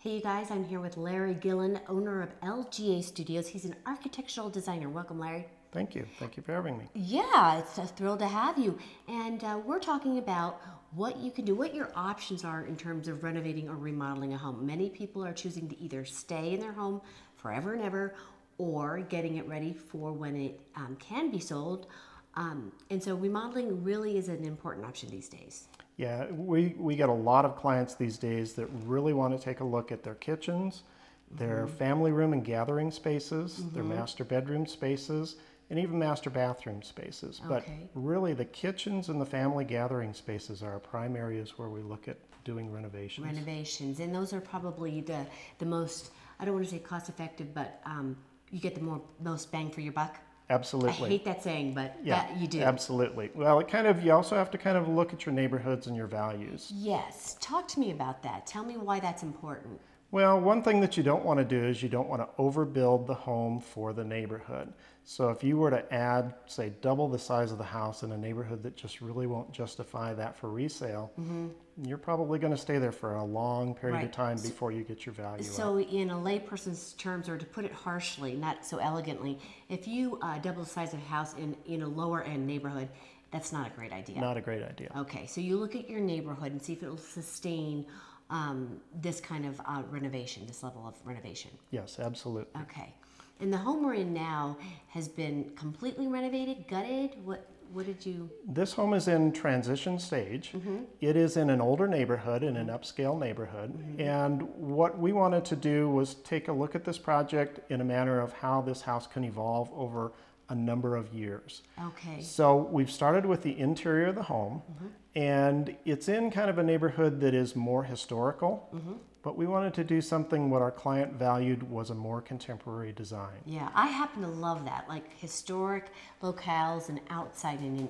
Hey you guys, I'm here with Larry Gillen, owner of LGA Studios. He's an architectural designer. Welcome, Larry. Thank you. Thank you for having me. Yeah, it's a thrill to have you. And we're talking about what you can do, what your options are in terms of renovating or remodeling a home. Many people are choosing to either stay in their home forever and ever or getting it ready for when it can be sold. And so remodeling really is an important option these days. Yeah, we get a lot of clients these days that really want to take a look at their kitchens, their family room and gathering spaces, their master bedroom spaces, and even master bathroom spaces. But really the kitchens and the family gathering spaces are our prime areas where we look at doing renovations. Renovations, and those are probably the most, I don't want to say cost effective, but you get the most bang for your buck. Absolutely. I hate that saying, but yeah, that you do. Absolutely. Well, you also have to kind of look at your neighborhoods and your values. Yes. Talk to me about that. Tell me why that's important. Well, one thing that you don't want to do is you don't want to overbuild the home for the neighborhood. So if you were to add, say, double the size of the house in a neighborhood that just really won't justify that for resale, you're probably going to stay there for a long period of time before you get your value So up. in a layperson's terms, or to put it harshly, not so elegantly, if you double the size of a house in a lower end neighborhood, that's not a great idea. Not a great idea. Okay, so you look at your neighborhood and see if it will sustain this kind of renovation, this level of renovation. Yes, absolutely. Okay. And the home we're in now has been completely renovated, gutted? What did you... This home is in transition stage. It is in an older neighborhood, in an upscale neighborhood. And what we wanted to do was take a look at this project in a manner of how this house can evolve over a number of years. Okay. So we've started with the interior of the home, and it's in kind of a neighborhood that is more historical, but we wanted to do something what our client valued was a more contemporary design. Yeah, I happen to love that, like historic locales and outside and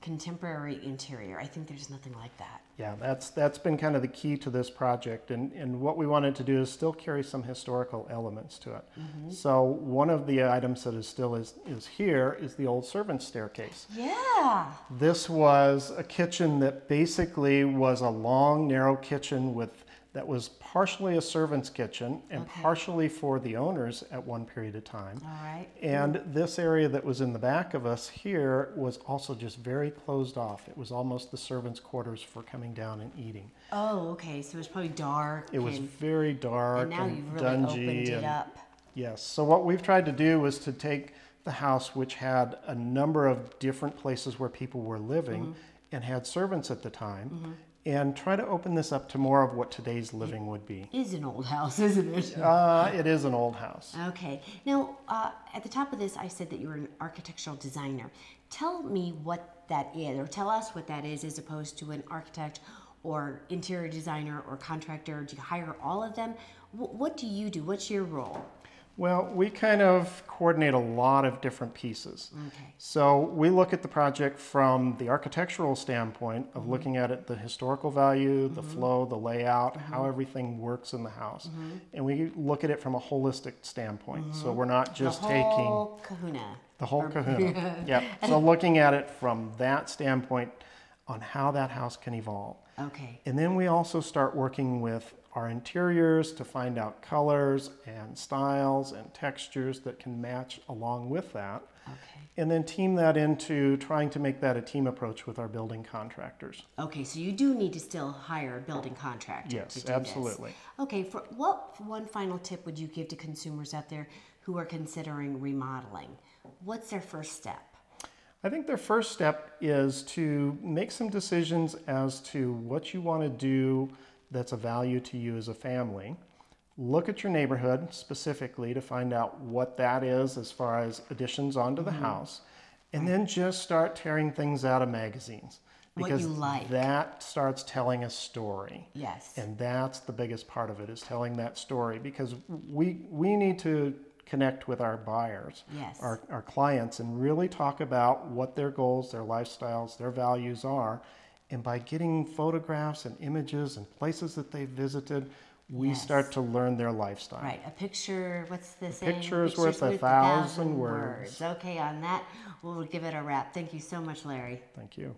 contemporary interior. I think there's nothing like that. Yeah, that's been kind of the key to this project, and what we wanted to do is still carry some historical elements to it. So one of the items that is here is the old servants' staircase. Yeah. This was a kitchen that basically was a long, narrow kitchen that was partially a servant's kitchen and partially for the owners at one period of time. All right. And this area that was in the back of us here was also just very closed off. It was almost the servants' quarters for coming down and eating. Oh, okay. So it was probably dark. It was very dark and now and you've really dungy. opened it up. Yes. So what we've tried to do was to take the house, which had a number of different places where people were living and had servants at the time, and try to open this up to more of what today's living would be. It is an old house, isn't it? It is an old house. Okay. Now, at the top of this, I said that you were an architectural designer. Tell me what that is, or tell us what that is, as opposed to an architect or interior designer or contractor. Do you hire all of them? What do you do? What's your role? Well, we kind of coordinate a lot of different pieces. Okay. So we look at the project from the architectural standpoint of looking at it, the historical value, the flow, the layout, how everything works in the house. And we look at it from a holistic standpoint. So we're not just the taking whole kahuna. the whole kahuna. Yep. So looking at it from that standpoint on how that house can evolve. Okay. And then we also start working with our interiors to find out colors and styles and textures that can match along with that. Okay. And then team that into trying to make that a team approach with our building contractors. Okay, so you do need to still hire a building contractor. Yes, to do absolutely. This. Okay, for what one final tip would you give to consumers out there who are considering remodeling? What's their first step? I think their first step is to make some decisions as to what you want to do that's a value to you as a family. Look at your neighborhood specifically to find out what that is as far as additions onto the house, and then just start tearing things out of magazines. Because what you like. That starts telling a story. Yes. And that's the biggest part of it, is telling that story, because we need to connect with our buyers, our clients, and really talk about what their goals, their lifestyles, their values are. And by getting photographs and images and places that they've visited, we start to learn their lifestyle. Right. A picture, what's the saying? Picture is worth 1,000 words. Okay, on that, we'll give it a wrap. Thank you so much, Larry. Thank you.